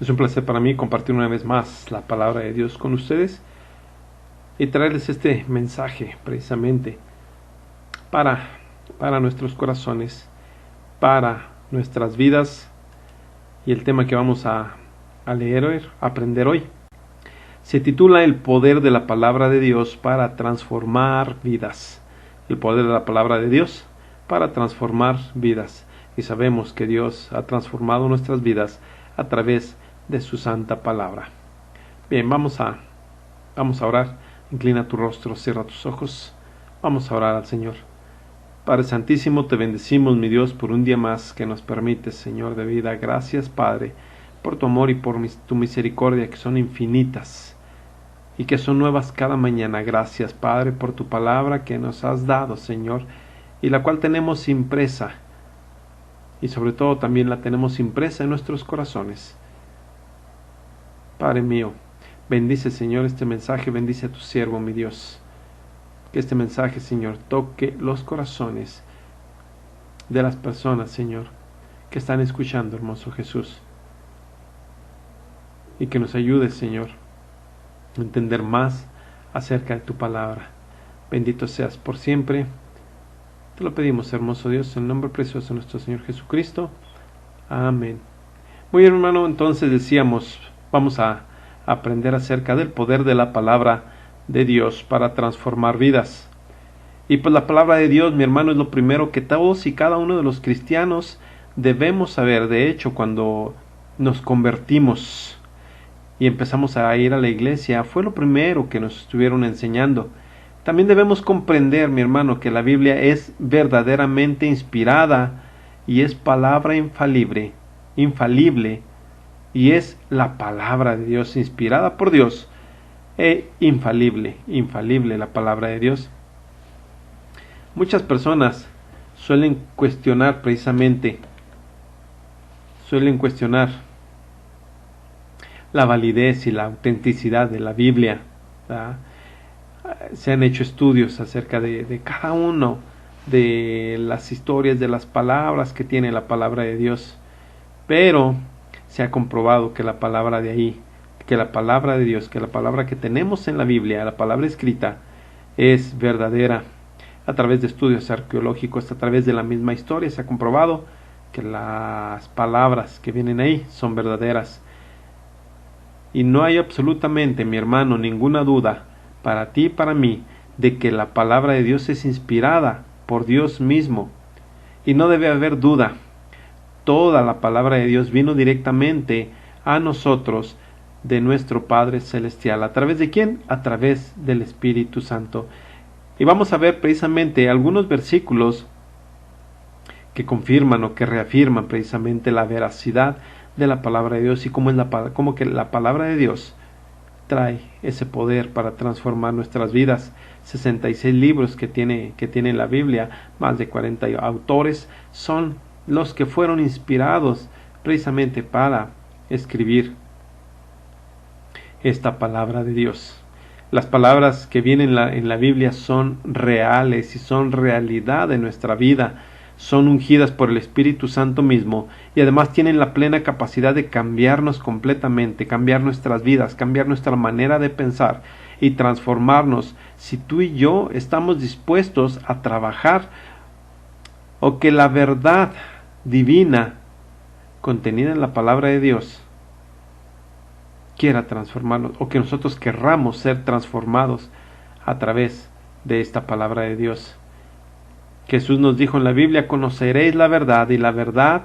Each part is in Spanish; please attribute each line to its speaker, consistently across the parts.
Speaker 1: Es un placer para mí compartir una vez más la palabra de Dios con ustedes y traerles este mensaje precisamente para nuestros corazones, para nuestras vidas, y el tema que vamos a leer, a aprender hoy, se titula El poder de la palabra de Dios para transformar vidas. El poder de la palabra de Dios para transformar vidas. Y sabemos que Dios ha transformado nuestras vidas a través de su santa palabra. Bien, vamos a orar. Inclina tu rostro, cierra tus ojos. Vamos a orar al Señor. Padre Santísimo, te bendecimos, mi Dios, por un día más que nos permites, Señor de vida. Gracias, Padre, por tu amor y por tu misericordia, que son infinitas y que son nuevas cada mañana. Gracias, Padre, por tu palabra que nos has dado, Señor, y la cual tenemos impresa, y sobre todo también la tenemos impresa en nuestros corazones. Padre mío, bendice, Señor, este mensaje, bendice a tu siervo, mi Dios. Que este mensaje, Señor, toque los corazones de las personas, Señor, que están escuchando, hermoso Jesús. Y que nos ayude, Señor, a entender más acerca de tu palabra. Bendito seas por siempre. Te lo pedimos, hermoso Dios, en el nombre precioso de nuestro Señor Jesucristo. Amén. Muy bien, hermano, entonces decíamos, vamos a aprender acerca del poder de la palabra de Dios para transformar vidas. Y pues la palabra de Dios, mi hermano, es lo primero que todos y cada uno de los cristianos debemos saber. De hecho, cuando nos convertimos y empezamos a ir a la iglesia, fue lo primero que nos estuvieron enseñando. También debemos comprender, mi hermano, que la Biblia es verdaderamente inspirada y es palabra infalible, y es la palabra de Dios, inspirada por Dios, infalible la palabra de Dios. Muchas personas suelen cuestionar la validez y la autenticidad de la Biblia, ¿verdad? Se han hecho estudios acerca de cada uno de las historias, de las palabras que tiene la palabra de Dios, pero se ha comprobado que la palabra de ahí, que la palabra de Dios, que la palabra que tenemos en la Biblia, la palabra escrita, es verdadera. A través de estudios arqueológicos, a través de la misma historia, se ha comprobado que las palabras que vienen ahí son verdaderas. Y no hay absolutamente, mi hermano, ninguna duda para ti y para mí de que la palabra de Dios es inspirada por Dios mismo. Y no debe haber duda. Toda la palabra de Dios vino directamente a nosotros de nuestro Padre Celestial. ¿A través de quién? A través del Espíritu Santo. Y vamos a ver precisamente algunos versículos que confirman o que reafirman precisamente la veracidad de la palabra de Dios y cómo que la palabra de Dios trae ese poder para transformar nuestras vidas. 66 libros que tiene la Biblia, más de 40 autores, son los que fueron inspirados precisamente para escribir esta palabra de Dios. Las palabras que vienen en la Biblia son reales y son realidad en nuestra vida. Son ungidas por el Espíritu Santo mismo y además tienen la plena capacidad de cambiarnos completamente, cambiar nuestras vidas, cambiar nuestra manera de pensar y transformarnos si tú y yo estamos dispuestos a trabajar o que la verdad divina contenida en la palabra de Dios quiera transformarnos, o que nosotros querramos ser transformados a través de esta palabra de Dios. Jesús nos dijo en la Biblia: conoceréis la verdad y la verdad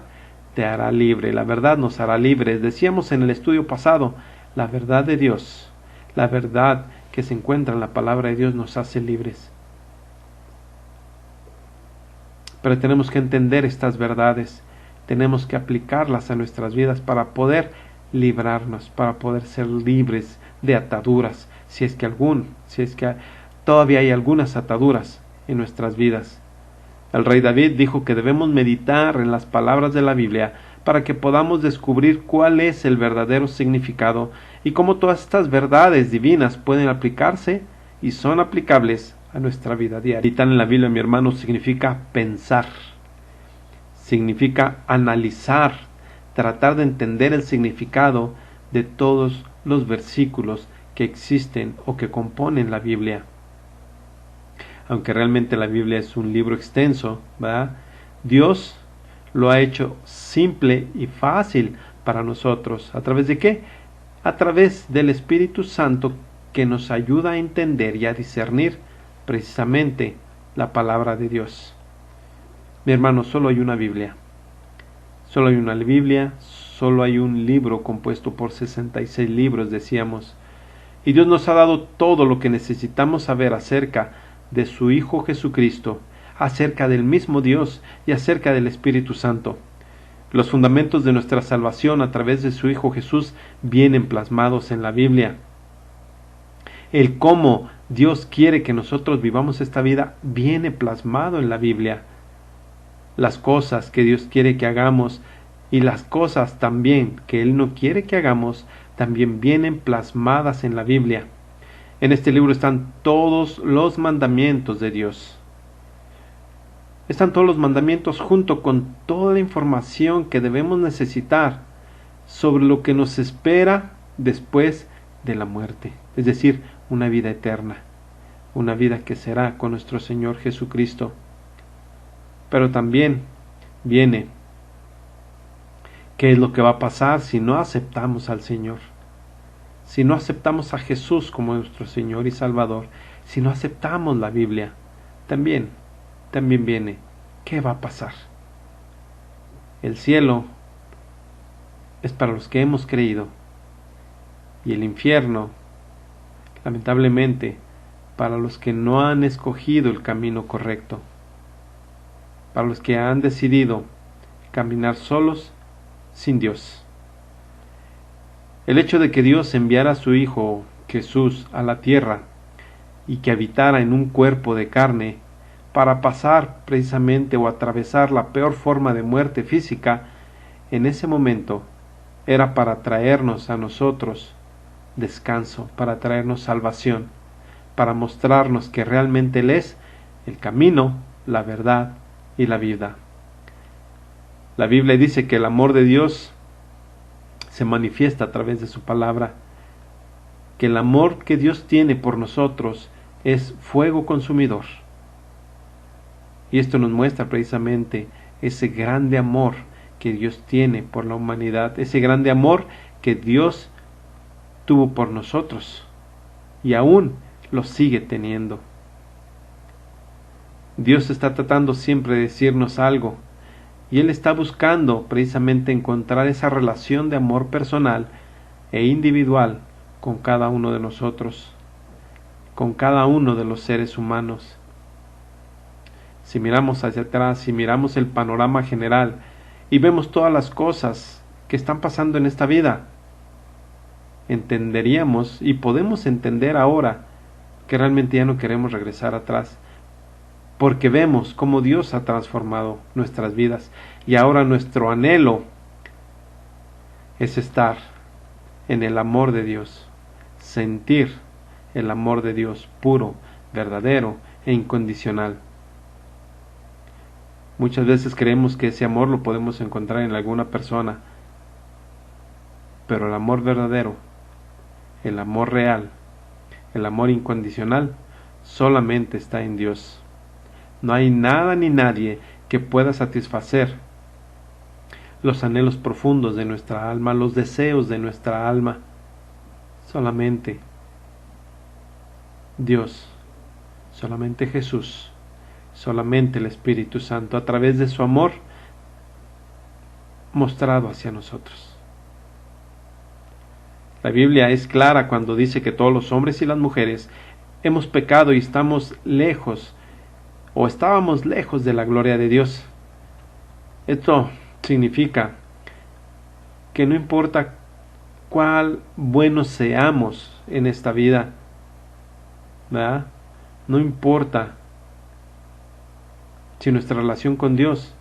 Speaker 1: te hará libre. La verdad nos hará libres. Decíamos en el estudio pasado, la verdad de Dios, la verdad que se encuentra en la palabra de Dios nos hace libres. Pero tenemos que entender estas verdades, tenemos que aplicarlas a nuestras vidas para poder librarnos, para poder ser libres de ataduras, si es que todavía hay algunas ataduras en nuestras vidas. El rey David dijo que debemos meditar en las palabras de la Biblia para que podamos descubrir cuál es el verdadero significado y cómo todas estas verdades divinas pueden aplicarse y son aplicables a nuestra vida diaria. Meditar en la Biblia, mi hermano, significa pensar, significa analizar, tratar de entender el significado de todos los versículos que existen o que componen la Biblia. Aunque realmente la Biblia es un libro extenso, ¿verdad? Dios lo ha hecho simple y fácil para nosotros. ¿A través de qué? A través del Espíritu Santo, que nos ayuda a entender y a discernir precisamente la palabra de Dios. Mi hermano, solo hay una Biblia. Solo hay una Biblia, solo hay un libro compuesto por 66 libros, decíamos. Y Dios nos ha dado todo lo que necesitamos saber acerca de su Hijo Jesucristo, acerca del mismo Dios y acerca del Espíritu Santo. Los fundamentos de nuestra salvación a través de su Hijo Jesús vienen plasmados en la Biblia. El cómo Dios quiere que nosotros vivamos esta vida viene plasmado en la Biblia. Las cosas que Dios quiere que hagamos y las cosas también que Él no quiere que hagamos también vienen plasmadas en la Biblia. En este libro están todos los mandamientos de Dios. Están todos los mandamientos junto con toda la información que debemos necesitar sobre lo que nos espera después de la muerte, es decir, una vida eterna, una vida que será con nuestro Señor Jesucristo. Pero también viene qué es lo que va a pasar si no aceptamos al Señor, si no aceptamos a Jesús como nuestro Señor y Salvador, si no aceptamos la Biblia. También viene qué va a pasar. El cielo es para los que hemos creído y el infierno, lamentablemente, para los que no han escogido el camino correcto, para los que han decidido caminar solos sin Dios. El hecho de que Dios enviara a su Hijo Jesús a la tierra y que habitara en un cuerpo de carne para pasar precisamente o atravesar la peor forma de muerte física, en ese momento era para traernos a nosotros descanso, para traernos salvación, para mostrarnos que realmente Él es el camino, la verdad y la vida. La Biblia dice que el amor de Dios se manifiesta a través de su palabra, que el amor que Dios tiene por nosotros es fuego consumidor. Y esto nos muestra precisamente ese grande amor que Dios tiene por la humanidad, ese grande amor que Dios tuvo por nosotros y aún lo sigue teniendo. Dios está tratando siempre de decirnos algo y Él está buscando precisamente encontrar esa relación de amor personal e individual con cada uno de nosotros, con cada uno de los seres humanos. Si miramos hacia atrás, si miramos el panorama general y vemos todas las cosas que están pasando en esta vida, entenderíamos y podemos entender ahora que realmente ya no queremos regresar atrás, porque vemos cómo Dios ha transformado nuestras vidas y ahora nuestro anhelo es estar en el amor de Dios, sentir el amor de Dios puro, verdadero e incondicional. Muchas veces creemos que ese amor lo podemos encontrar en alguna persona, pero el amor verdadero, el amor real, el amor incondicional, solamente está en Dios. No hay nada ni nadie que pueda satisfacer los anhelos profundos de nuestra alma, los deseos de nuestra alma. Solamente Dios, solamente Jesús, solamente el Espíritu Santo, a través de su amor mostrado hacia nosotros. La Biblia es clara cuando dice que todos los hombres y las mujeres hemos pecado y estamos lejos, o estábamos lejos de la gloria de Dios. Esto significa que no importa cuál buenos seamos en esta vida, ¿verdad? No importa si nuestra relación con Dios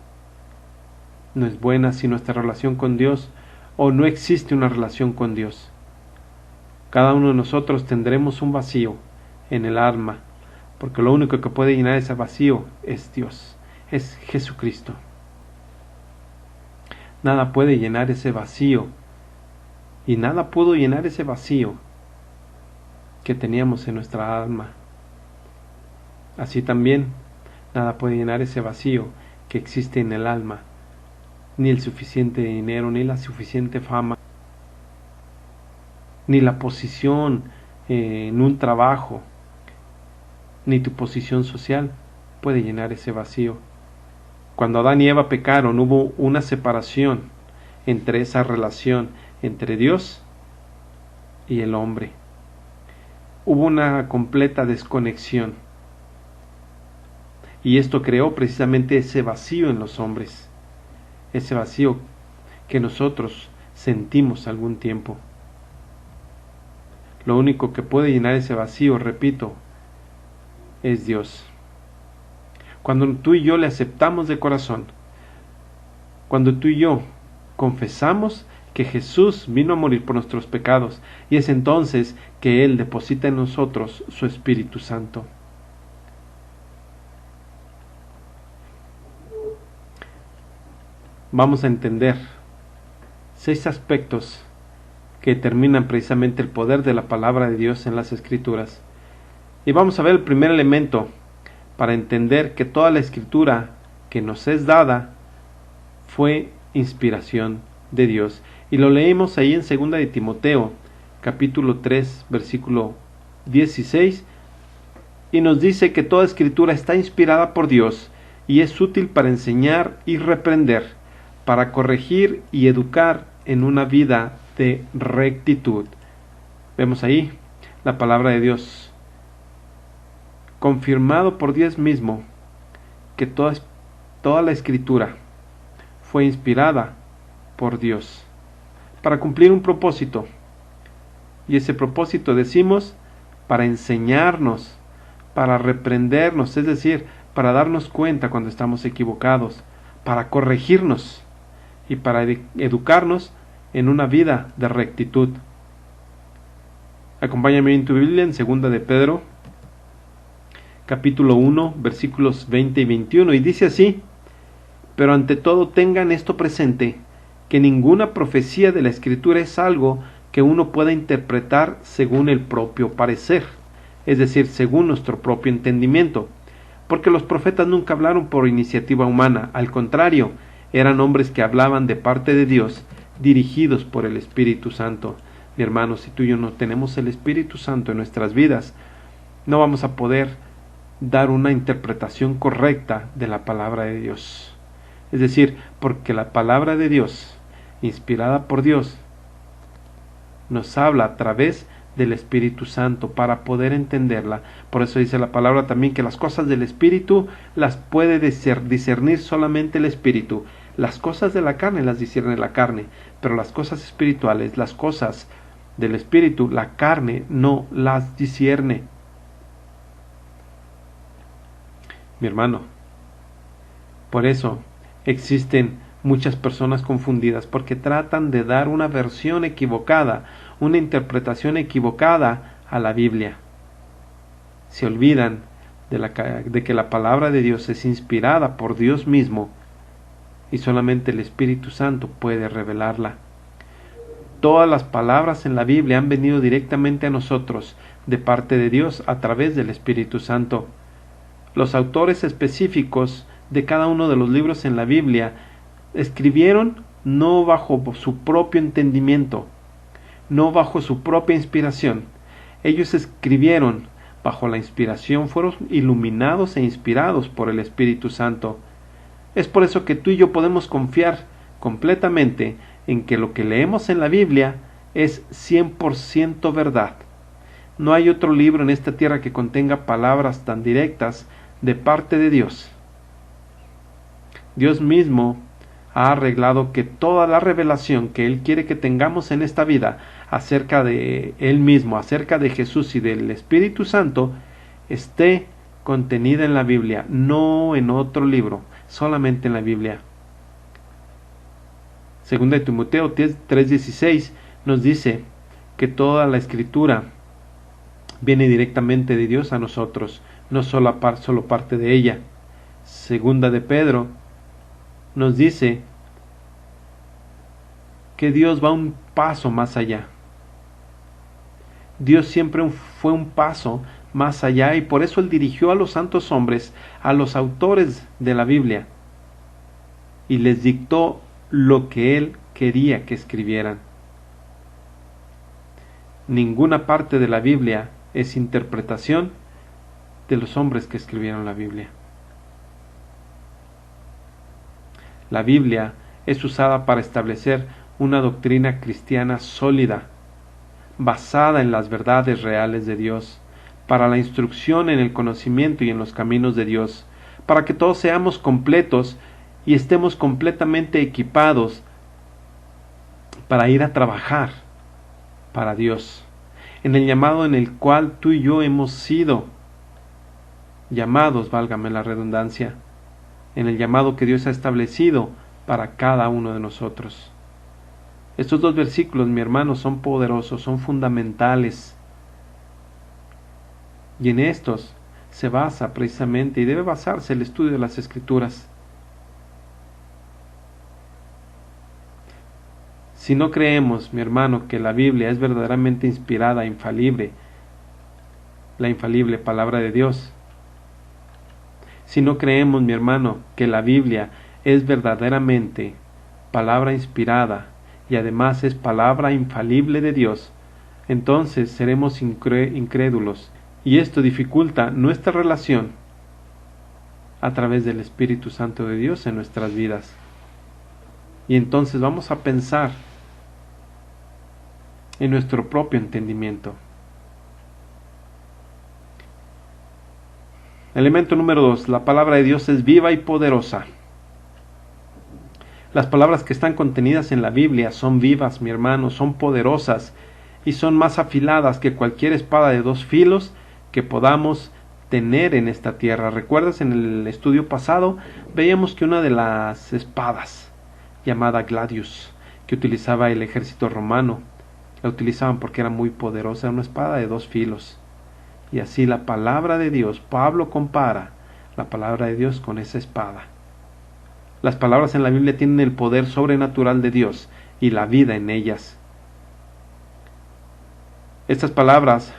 Speaker 1: no es buena, si nuestra relación con Dios o no existe una relación con Dios. Cada uno de nosotros tendremos un vacío en el alma, porque lo único que puede llenar ese vacío es Dios, es Jesucristo. Nada puede llenar ese vacío y nada pudo llenar ese vacío que teníamos en nuestra alma. Así también, nada puede llenar ese vacío que existe en el alma, ni el suficiente dinero, ni la suficiente fama, ni la posición en un trabajo, ni tu posición social puede llenar ese vacío. Cuando Adán y Eva pecaron, hubo una separación entre esa relación entre Dios y el hombre. Hubo una completa desconexión. Y esto creó precisamente ese vacío en los hombres. Ese vacío que nosotros sentimos algún tiempo. Lo único que puede llenar ese vacío, repito, es Dios. Cuando tú y yo le aceptamos de corazón, cuando tú y yo confesamos que Jesús vino a morir por nuestros pecados, y es entonces que Él deposita en nosotros su Espíritu Santo. Vamos a entender 6 aspectos que determinan precisamente el poder de la palabra de Dios en las Escrituras. Y vamos a ver el primer elemento para entender que toda la Escritura que nos es dada fue inspiración de Dios. Y lo leímos ahí en 2 de Timoteo, capítulo 3, versículo 16, y nos dice que toda Escritura está inspirada por Dios y es útil para enseñar y reprender, para corregir y educar en una vida de rectitud. Vemos ahí la palabra de Dios, confirmado por Dios mismo, que toda la Escritura fue inspirada por Dios para cumplir un propósito. Y ese propósito, decimos, para enseñarnos, para reprendernos, es decir, para darnos cuenta cuando estamos equivocados, para corregirnos y para educarnos en una vida de rectitud. Acompáñame en tu Biblia en 2 de Pedro, capítulo 1, versículos 20 y 21, y dice así: pero ante todo tengan esto presente, que ninguna profecía de la Escritura es algo que uno pueda interpretar según el propio parecer, es decir, según nuestro propio entendimiento, porque los profetas nunca hablaron por iniciativa humana, al contrario, eran hombres que hablaban de parte de Dios, dirigidos por el Espíritu Santo. Mi hermano, si tú y yo no tenemos el Espíritu Santo en nuestras vidas, no vamos a poder dar una interpretación correcta de la palabra de Dios. Es decir, porque la palabra de Dios, inspirada por Dios, nos habla a través del Espíritu Santo para poder entenderla. Por eso dice la palabra también que las cosas del Espíritu las puede discernir solamente el Espíritu. Las cosas de la carne las discierne la carne, pero las cosas espirituales, las cosas del Espíritu, la carne no las discierne. Mi hermano, por eso existen muchas personas confundidas, porque tratan de dar una versión equivocada, una interpretación equivocada a la Biblia. Se olvidan de que la palabra de Dios es inspirada por Dios mismo y solamente el Espíritu Santo puede revelarla. Todas las palabras en la Biblia han venido directamente a nosotros de parte de Dios a través del Espíritu Santo. Los autores específicos de cada uno de los libros en la Biblia escribieron no bajo su propio entendimiento, no bajo su propia inspiración. Ellos escribieron bajo la inspiración, fueron iluminados e inspirados por el Espíritu Santo. Es por eso que tú y yo podemos confiar completamente en que lo que leemos en la Biblia es 100% verdad. No hay otro libro en esta tierra que contenga palabras tan directas de parte de Dios. Dios mismo ha arreglado que toda la revelación que Él quiere que tengamos en esta vida acerca de Él mismo, acerca de Jesús y del Espíritu Santo, esté contenida en la Biblia, no en otro libro, solamente en la Biblia. 2 de Timoteo 3:16 nos dice que toda la Escritura viene directamente de Dios a nosotros, no solo parte de ella. 2 de Pedro nos dice que Dios va paso más allá. Dios siempre fue un paso más allá, y por eso Él dirigió a los santos hombres, a los autores de la Biblia, y les dictó lo que Él quería que escribieran. Ninguna parte de la Biblia es interpretación de los hombres que escribieron la Biblia. La Biblia es usada para establecer una doctrina cristiana sólida, basada en las verdades reales de Dios, para la instrucción en el conocimiento y en los caminos de Dios, para que todos seamos completos y estemos completamente equipados para ir a trabajar para Dios, en el llamado en el cual tú y yo hemos sido llamados, válgame la redundancia, en el llamado que Dios ha establecido para cada uno de nosotros. Estos dos versículos, mi hermano, son poderosos, son fundamentales, y en estos se basa precisamente, y debe basarse, el estudio de las Escrituras. Si no creemos, mi hermano, que la Biblia es verdaderamente inspirada, infalible, la infalible palabra de Dios, si no creemos, mi hermano, que la Biblia es verdaderamente palabra inspirada y además es palabra infalible de Dios, entonces seremos incrédulos, y esto dificulta nuestra relación a través del Espíritu Santo de Dios en nuestras vidas. Y entonces vamos a pensar en nuestro propio entendimiento. Elemento número 2. La palabra de Dios es viva y poderosa. Las palabras que están contenidas en la Biblia son vivas, mi hermano, son poderosas y son más afiladas que cualquier espada de dos filos que podamos tener en esta tierra. ¿Recuerdas? En el estudio pasado veíamos que una de las espadas, llamada Gladius, que utilizaba el ejército romano, la utilizaban porque era muy poderosa, era una espada de dos filos. Y así la palabra de Dios, Pablo compara la palabra de Dios con esa espada. Las palabras en la Biblia tienen el poder sobrenatural de Dios y la vida en ellas. Estas palabras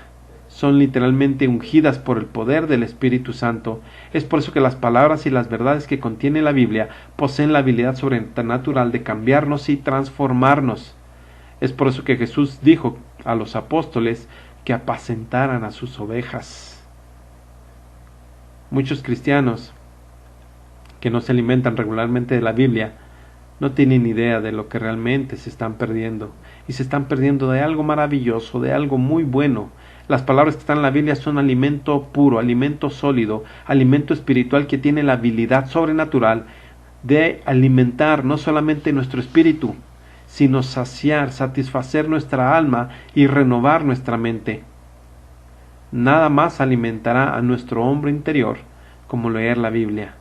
Speaker 1: son literalmente ungidas por el poder del Espíritu Santo. Es por eso que las palabras y las verdades que contiene la Biblia poseen la habilidad sobrenatural de cambiarnos y transformarnos. Es por eso que Jesús dijo a los apóstoles que apacentaran a sus ovejas. Muchos cristianos que no se alimentan regularmente de la Biblia no tienen idea de lo que realmente se están perdiendo, y se están perdiendo de algo maravilloso, de algo muy bueno. Las palabras que están en la Biblia son alimento puro, alimento sólido, alimento espiritual que tiene la habilidad sobrenatural de alimentar no solamente nuestro espíritu, sino saciar, satisfacer nuestra alma y renovar nuestra mente. Nada más alimentará a nuestro hombre interior como leer la Biblia.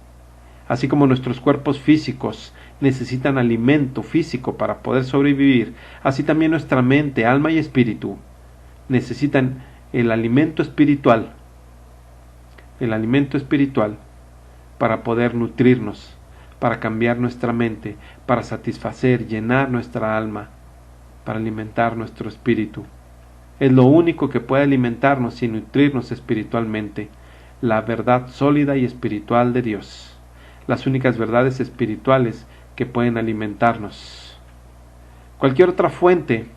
Speaker 1: Así como nuestros cuerpos físicos necesitan alimento físico para poder sobrevivir, así también nuestra mente, alma y espíritu necesitan el alimento espiritual para poder nutrirnos, para cambiar nuestra mente, para satisfacer, llenar nuestra alma, para alimentar nuestro espíritu. Es lo único que puede alimentarnos y nutrirnos espiritualmente, la verdad sólida y espiritual de Dios. Las únicas verdades espirituales que pueden alimentarnos. Cualquier otra fuente,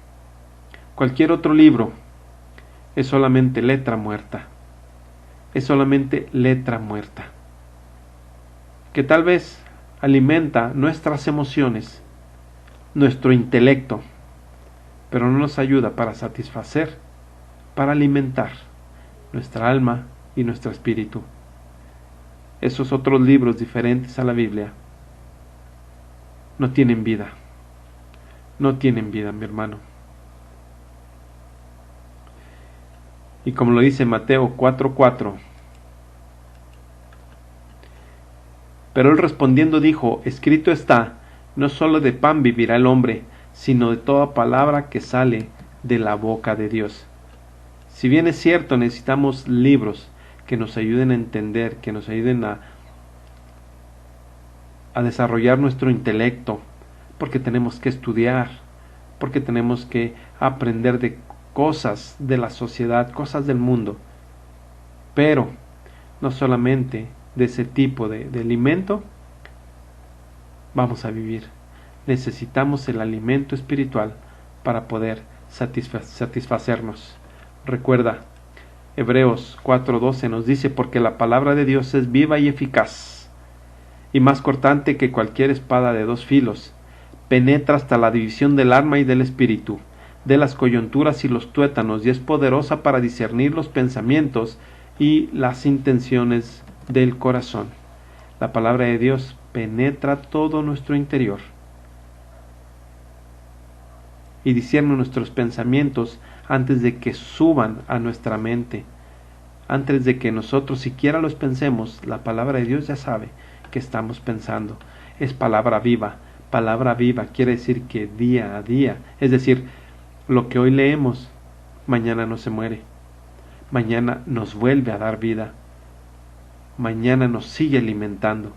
Speaker 1: cualquier otro libro, es solamente letra muerta. Es solamente letra muerta, que tal vez alimenta nuestras emociones, nuestro intelecto, pero no nos ayuda para satisfacer, para alimentar nuestra alma y nuestro espíritu. Esos otros libros diferentes a la Biblia no tienen vida. No tienen vida, mi hermano. Y como lo dice Mateo 4:4, pero él respondiendo dijo: escrito está, no solo de pan vivirá el hombre, sino de toda palabra que sale de la boca de Dios. Si bien es cierto, necesitamos libros que nos ayuden a entender, que nos ayuden a desarrollar nuestro intelecto, porque tenemos que estudiar, porque tenemos que aprender de cosas de la sociedad, cosas del mundo, pero no solamente de ese tipo de alimento vamos a vivir. Necesitamos el alimento espiritual para poder satisfacernos. Recuerda, Hebreos 4:12 nos dice, porque la palabra de Dios es viva y eficaz, y más cortante que cualquier espada de dos filos, penetra hasta la división del alma y del espíritu, de las coyunturas y los tuétanos, y es poderosa para discernir los pensamientos y las intenciones del corazón. La palabra de Dios penetra todo nuestro interior y discierne nuestros pensamientos antes de que suban a nuestra mente. Antes de que nosotros siquiera los pensemos, la palabra de Dios ya sabe que estamos pensando. Es palabra viva. Palabra viva quiere decir que día a día, es decir, lo que hoy leemos, mañana no se muere. Mañana nos vuelve a dar vida. Mañana nos sigue alimentando.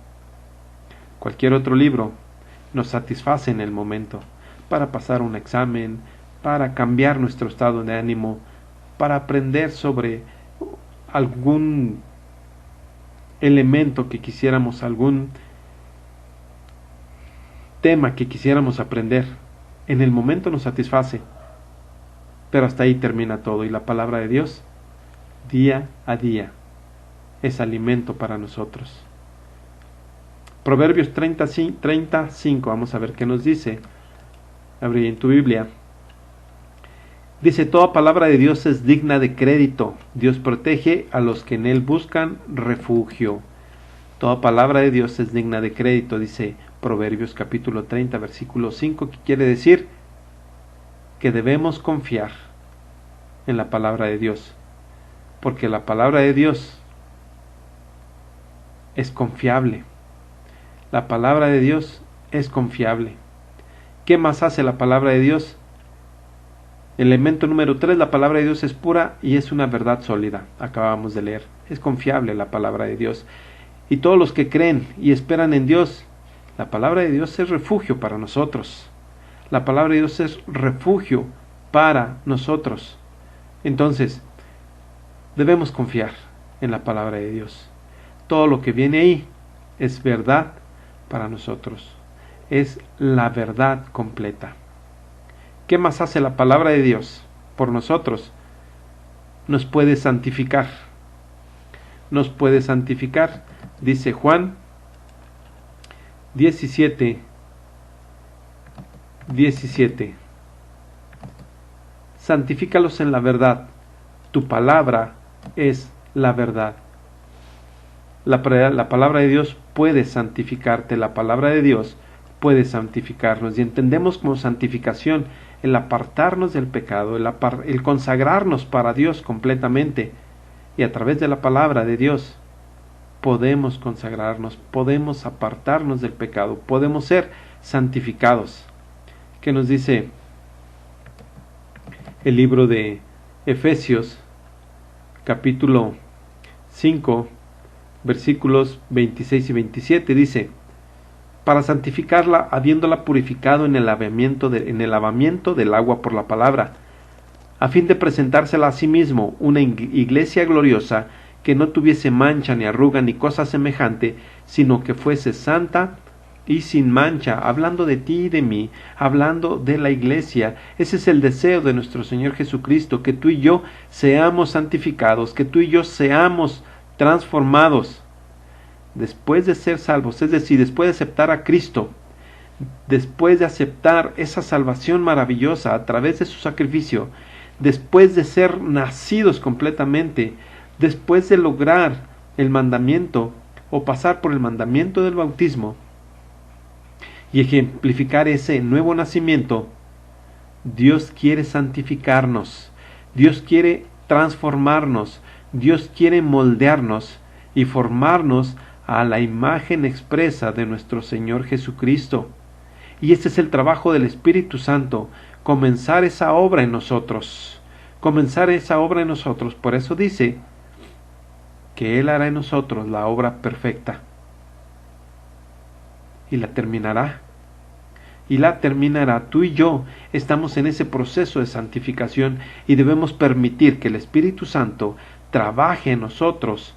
Speaker 1: Cualquier otro libro nos satisface en el momento, para pasar un examen, para cambiar nuestro estado de ánimo, para aprender sobre algún elemento que quisiéramos, algún tema que quisiéramos aprender. En el momento nos satisface, pero hasta ahí termina todo. Y la palabra de Dios, día a día, es alimento para nosotros. Proverbios 35, vamos a ver qué nos dice. Abre en tu Biblia. Dice, toda palabra de Dios es digna de crédito. Dios protege a los que en Él buscan refugio. Toda palabra de Dios es digna de crédito, dice Proverbios capítulo 30, versículo 5, que quiere decir que debemos confiar en la palabra de Dios, porque la palabra de Dios es confiable. La palabra de Dios es confiable. ¿Qué más hace la palabra de Dios? Elemento número 3, la palabra de Dios es pura y es una verdad sólida. Acabamos de leer. Es confiable la palabra de Dios. Y todos los que creen y esperan en Dios, la palabra de Dios es refugio para nosotros. La palabra de Dios es refugio para nosotros. Entonces, debemos confiar en la palabra de Dios. Todo lo que viene ahí es verdad para nosotros. Es la verdad completa. ¿Qué más hace la palabra de Dios por nosotros? Nos puede santificar. Nos puede santificar. Dice Juan 17. Santifícalos en la verdad. Tu palabra es la verdad. La palabra de Dios puede santificarte. La palabra de Dios puede santificarnos. Y entendemos como santificación el apartarnos del pecado, el consagrarnos para Dios completamente. Y a través de la palabra de Dios podemos consagrarnos, podemos apartarnos del pecado, podemos ser santificados. ¿Qué nos dice el libro de Efesios, capítulo 5, versículos 26 y 27? Dice, para santificarla, habiéndola purificado en el lavamiento del agua por la palabra, a fin de presentársela a sí mismo una iglesia gloriosa, que no tuviese mancha ni arruga ni cosa semejante, sino que fuese santa y sin mancha. Hablando de ti y de mí, hablando de la iglesia. Ese es el deseo de nuestro Señor Jesucristo, que tú y yo seamos santificados, que tú y yo seamos transformados después de ser salvos, es decir, después de aceptar a Cristo, después de aceptar esa salvación maravillosa a través de su sacrificio, después de ser nacidos completamente, después de lograr el mandamiento o pasar por el mandamiento del bautismo y ejemplificar ese nuevo nacimiento, Dios quiere santificarnos, Dios quiere transformarnos, Dios quiere moldearnos y formarnos a la imagen expresa de nuestro Señor Jesucristo. Y este es el trabajo del Espíritu Santo, comenzar esa obra en nosotros, Por eso dice que Él hará en nosotros la obra perfecta y la terminará. y la terminará. Tú y yo estamos en ese proceso de santificación y debemos permitir que el Espíritu Santo trabaje en nosotros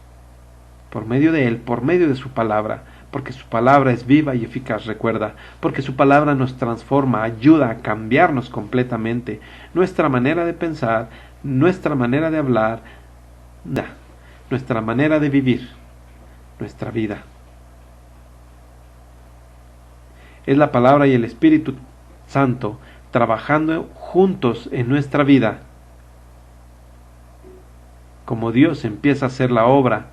Speaker 1: por medio de Él, por medio de su palabra, porque su palabra es viva y eficaz, recuerda, porque su palabra nos transforma, ayuda a cambiarnos completamente, nuestra manera de pensar, nuestra manera de hablar, nuestra manera de vivir, nuestra vida. Es la palabra y el Espíritu Santo trabajando juntos en nuestra vida, como Dios empieza a hacer la obra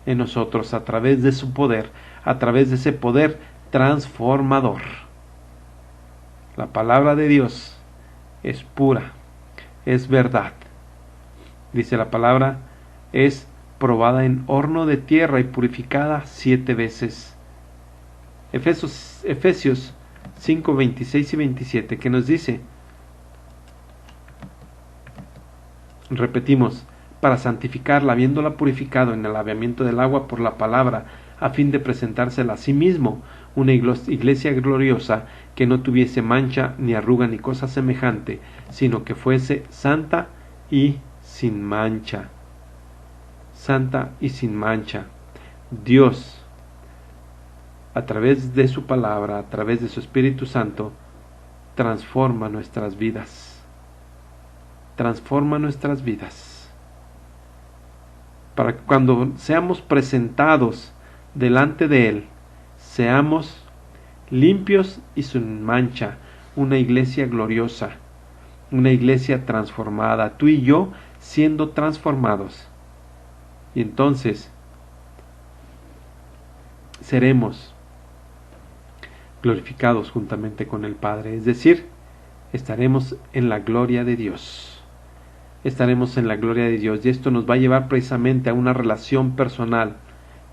Speaker 1: en nosotros a través de su poder, a través de ese poder transformador. La palabra de Dios es pura, es verdad. Dice la palabra, es probada en horno de tierra y purificada 7 veces. Efesios 5, 26 y 27, que nos dice, repetimos, para santificarla, habiéndola purificado en el lavamiento del agua por la palabra, a fin de presentársela a sí mismo, una iglesia gloriosa, que no tuviese mancha, ni arruga, ni cosa semejante, sino que fuese santa y sin mancha. Santa y sin mancha. Dios, a través de su palabra, a través de su Espíritu Santo, transforma nuestras vidas. Transforma nuestras vidas. Para que cuando seamos presentados delante de Él, seamos limpios y sin mancha, una iglesia gloriosa, una iglesia transformada, tú y yo siendo transformados. Y entonces seremos glorificados juntamente con el Padre, es decir, estaremos en la gloria de Dios. Estaremos en la gloria de Dios y esto nos va a llevar precisamente a una relación personal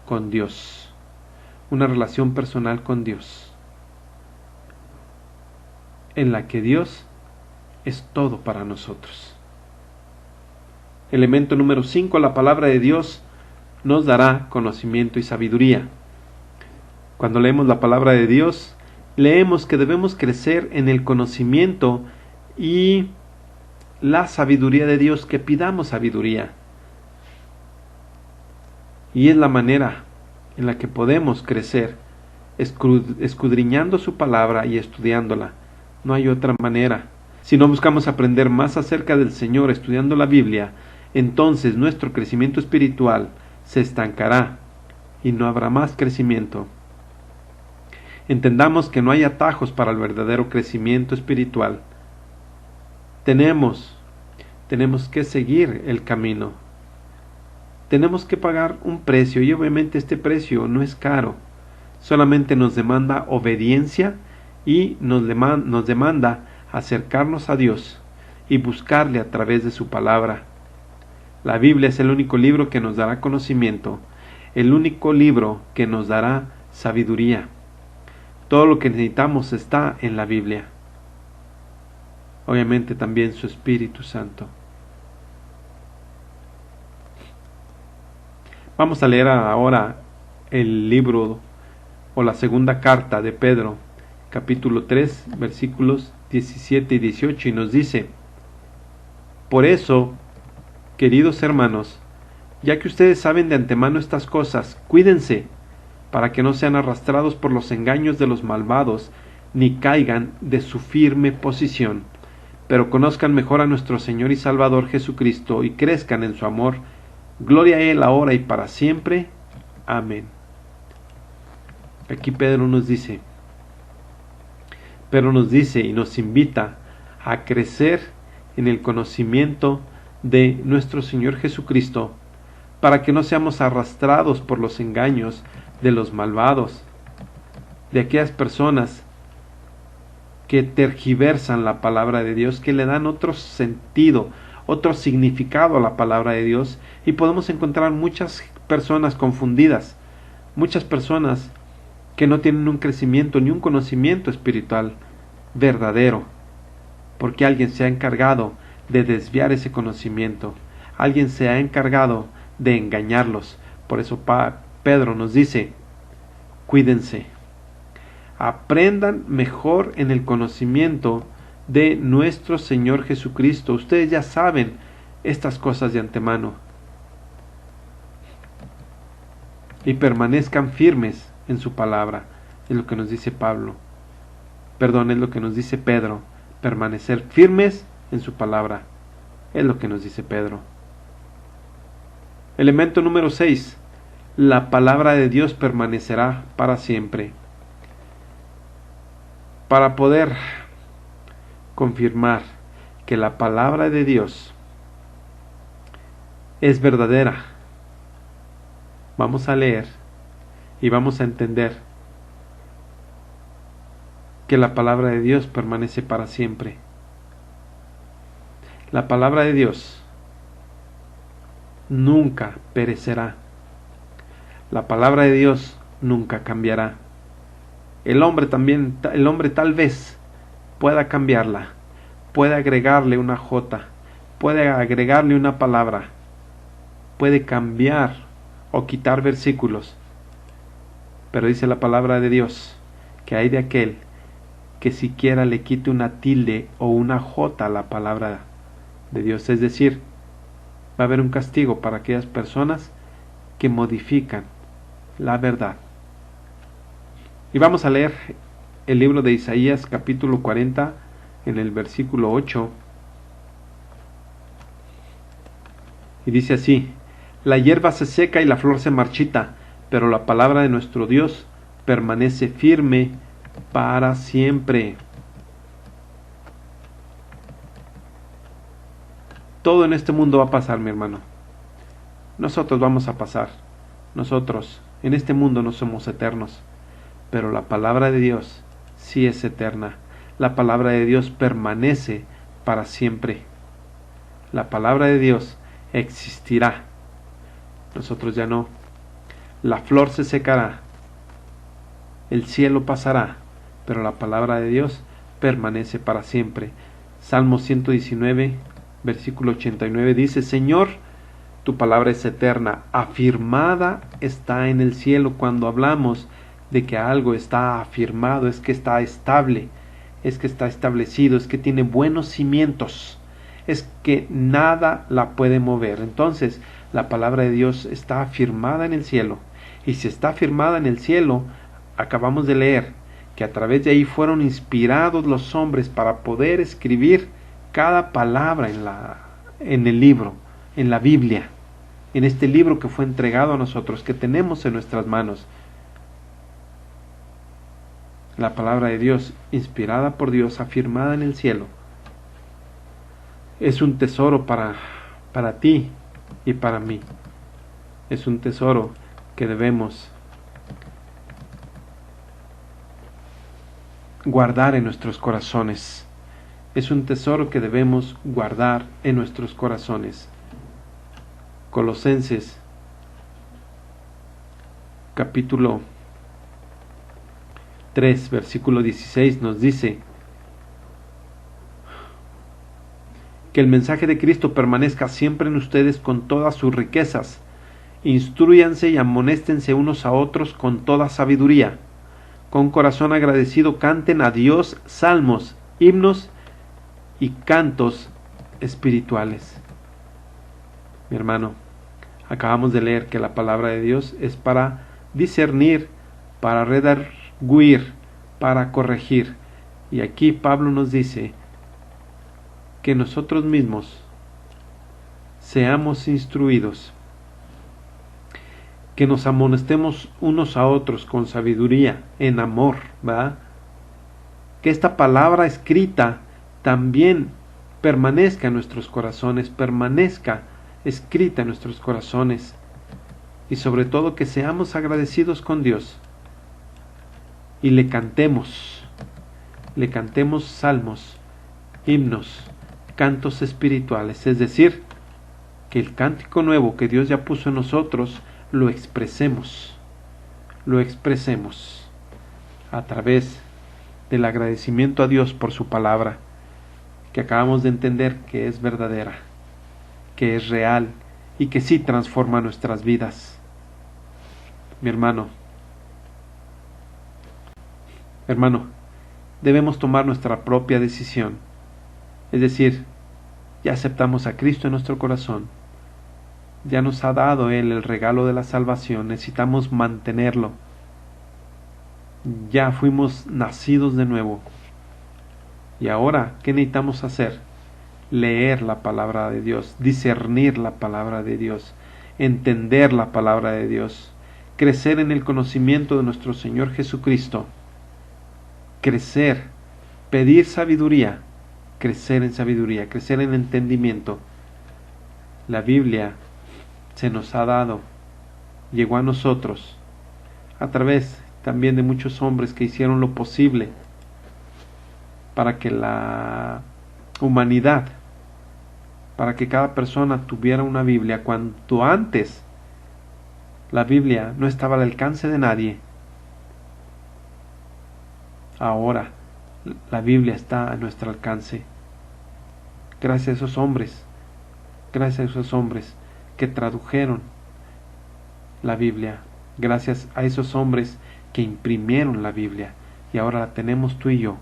Speaker 1: con Dios, una relación personal con Dios, en la que Dios es todo para nosotros. Elemento número 5, la palabra de Dios nos dará conocimiento y sabiduría. Cuando leemos la palabra de Dios, leemos que debemos crecer en el conocimiento y la sabiduría de Dios, que pidamos sabiduría. Y es la manera en la que podemos crecer, escudriñando su palabra y estudiándola. No hay otra manera. Si no buscamos aprender más acerca del Señor estudiando la Biblia, entonces nuestro crecimiento espiritual se estancará y no habrá más crecimiento. Entendamos que no hay atajos para el verdadero crecimiento espiritual. Tenemos que seguir el camino. Tenemos que pagar un precio y obviamente este precio no es caro. Solamente nos demanda obediencia y nos demanda acercarnos a Dios y buscarle a través de su palabra. La Biblia es el único libro que nos dará conocimiento, el único libro que nos dará sabiduría. Todo lo que necesitamos está en la Biblia. Obviamente también su Espíritu Santo. Vamos a leer ahora el libro o la segunda carta de Pedro, capítulo 3, versículos 17 y 18, y nos dice: por eso, queridos hermanos, ya que ustedes saben de antemano estas cosas, cuídense, para que no sean arrastrados por los engaños de los malvados, ni caigan de su firme posición, pero conozcan mejor a nuestro Señor y Salvador Jesucristo, y crezcan en su amor. Gloria a Él ahora y para siempre. Amén. Aquí Pedro nos dice y nos invita a crecer en el conocimiento de nuestro Señor Jesucristo, para que no seamos arrastrados por los engaños de los malvados, de aquellas personas que tergiversan la palabra de Dios, que le dan otro sentido, otro significado a la palabra de Dios, y podemos encontrar muchas personas confundidas, muchas personas que no tienen un crecimiento ni un conocimiento espiritual verdadero, porque alguien se ha encargado de desviar ese conocimiento, alguien se ha encargado de engañarlos. Por eso Pedro nos dice: cuídense. aprendan mejor en el conocimiento de nuestro Señor Jesucristo. Ustedes ya saben estas cosas de antemano. Y permanezcan firmes en su palabra, es lo que nos dice Pablo. Perdón, es lo que nos dice Pedro. Permanecer firmes en su palabra, es lo que nos dice Pedro. Elemento número 6. La palabra de Dios permanecerá para siempre. Para poder confirmar que la palabra de Dios es verdadera, vamos a leer y vamos a entender que la palabra de Dios permanece para siempre. La palabra de Dios nunca perecerá. La palabra de Dios nunca cambiará. El hombre tal vez pueda cambiarla, puede agregarle una jota, puede agregarle una palabra, puede cambiar o quitar versículos. Pero dice la palabra de Dios que hay de aquel que siquiera le quite una tilde o una jota a la palabra de Dios. Es decir, va a haber un castigo para aquellas personas que modifican la verdad. Y vamos a leer el libro de Isaías capítulo 40 en el versículo 8. Y dice así: la hierba se seca y la flor se marchita, pero la palabra de nuestro Dios permanece firme para siempre. Todo en este mundo va a pasar, mi hermano. Nosotros vamos a pasar. Nosotros en este mundo no somos eternos, pero la palabra de Dios sí es eterna. La palabra de Dios permanece para siempre. La palabra de Dios existirá. Nosotros ya no. La flor se secará, el cielo pasará, pero la palabra de Dios permanece para siempre. Salmo 119, versículo 89 dice: Señor, tu palabra es eterna, afirmada está en el cielo. Cuando hablamos de que algo está afirmado, es que está estable, es que está establecido, es que tiene buenos cimientos, es que nada la puede mover. Entonces, la palabra de Dios está afirmada en el cielo. Y si está afirmada en el cielo, acabamos de leer que a través de ahí fueron inspirados los hombres para poder escribir cada palabra en el libro, en la Biblia, en este libro que fue entregado a nosotros, que tenemos en nuestras manos. La palabra de Dios, inspirada por Dios, afirmada en el cielo, es un tesoro para ti y para mí. Es un tesoro que debemos guardar en nuestros corazones. Es un tesoro que debemos guardar en nuestros corazones. Colosenses capítulo 3, versículo 16 nos dice que el mensaje de Cristo permanezca siempre en ustedes con todas sus riquezas. Instrúyanse y amonéstense unos a otros con toda sabiduría. Con corazón agradecido canten a Dios salmos, himnos y cantos espirituales. Mi hermano, acabamos de leer que la palabra de Dios es para discernir, para redarguir, para corregir. Y aquí Pablo nos dice que nosotros mismos seamos instruidos, que nos amonestemos unos a otros con sabiduría, en amor, ¿verdad? Que esta palabra escrita también permanezca en nuestros corazones, permanezca escrita en nuestros corazones, y sobre todo que seamos agradecidos con Dios y le cantemos salmos, himnos, cantos espirituales, es decir, que el cántico nuevo que Dios ya puso en nosotros lo expresemos a través del agradecimiento a Dios por su palabra, que acabamos de entender que es verdadera, que es real y que sí transforma nuestras vidas. Mi hermano, Hermano, debemos tomar nuestra propia decisión. Es decir, ya aceptamos a Cristo en nuestro corazón. Ya nos ha dado Él el regalo de la salvación. Necesitamos mantenerlo. Ya fuimos nacidos de nuevo. Y ahora, ¿qué necesitamos hacer? Leer la palabra de Dios, discernir la palabra de Dios, entender la palabra de Dios, crecer en el conocimiento de nuestro Señor Jesucristo, crecer, pedir sabiduría, crecer en sabiduría, crecer en entendimiento. La Biblia se nos ha dado, llegó a nosotros, a través también de muchos hombres que hicieron lo posible para que la humanidad, para que cada persona tuviera una Biblia. Cuanto antes la Biblia no estaba al alcance de nadie, ahora la Biblia está a nuestro alcance. Gracias a esos hombres que tradujeron la Biblia, gracias a esos hombres que imprimieron la Biblia, y ahora la tenemos tú y yo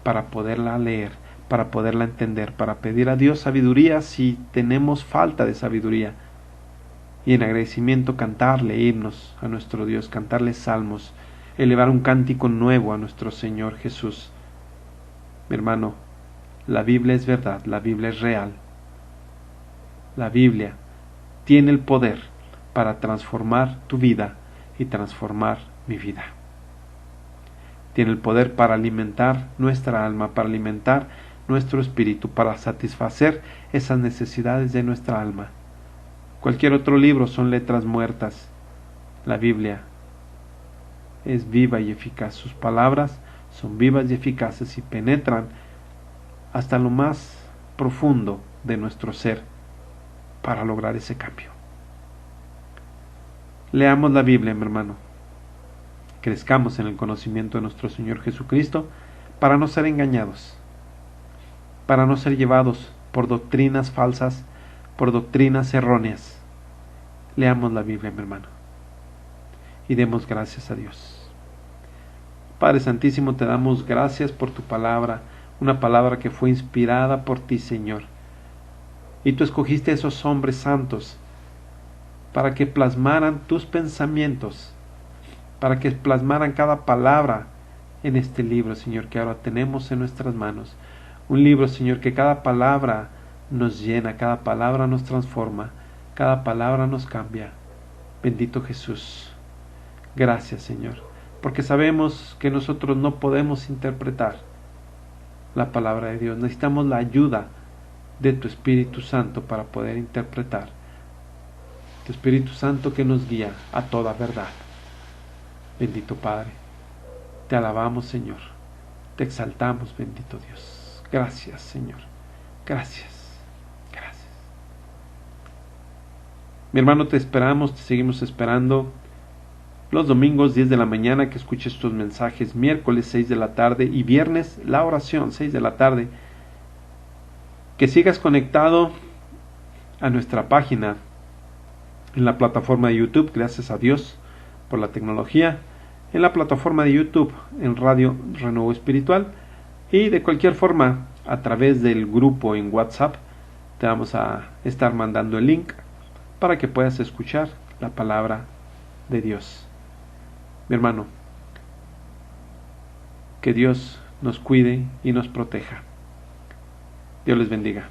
Speaker 1: para poderla leer, para poderla entender, para pedir a Dios sabiduría si tenemos falta de sabiduría, y en agradecimiento cantarle himnos a nuestro Dios, cantarle salmos, elevar un cántico nuevo a nuestro Señor Jesús. Mi hermano, la Biblia es verdad, la Biblia es real. La Biblia tiene el poder para transformar tu vida y transformar mi vida. Tiene el poder para alimentar nuestra alma, para alimentar nuestro espíritu, para satisfacer esas necesidades de nuestra alma. Cualquier otro libro son letras muertas. La Biblia es viva y eficaz. Sus palabras son vivas y eficaces y penetran hasta lo más profundo de nuestro ser para lograr ese cambio. Leamos la Biblia, mi hermano. Crezcamos en el conocimiento de nuestro Señor Jesucristo para no ser engañados, para no ser llevados por doctrinas falsas, por doctrinas erróneas. Leamos la Biblia, mi hermano, y demos gracias a Dios. Padre Santísimo, te damos gracias por tu palabra, una palabra que fue inspirada por ti, Señor. Y tú escogiste a esos hombres santos para que plasmaran tus pensamientos, para que plasmaran cada palabra en este libro, Señor, que ahora tenemos en nuestras manos. Un libro, Señor, que cada palabra nos llena, cada palabra nos transforma, cada palabra nos cambia. Bendito Jesús. Gracias, Señor, porque sabemos que nosotros no podemos interpretar la palabra de Dios. Necesitamos la ayuda de tu Espíritu Santo para poder interpretar. Tu Espíritu Santo que nos guía a toda verdad. Bendito Padre, te alabamos, Señor, te exaltamos, bendito Dios. Gracias, Señor, gracias, gracias. Mi hermano, te esperamos, te seguimos esperando los domingos 10 de la mañana, que escuches tus mensajes, miércoles 6 de la tarde y viernes la oración 6 de la tarde. Que sigas conectado a nuestra página en la plataforma de YouTube, gracias a Dios por la tecnología, en la plataforma de YouTube, en Radio Renuevo Espiritual, y de cualquier forma a través del grupo en WhatsApp te vamos a estar mandando el link para que puedas escuchar la palabra de Dios. Mi hermano, que Dios nos cuide y nos proteja. Dios les bendiga.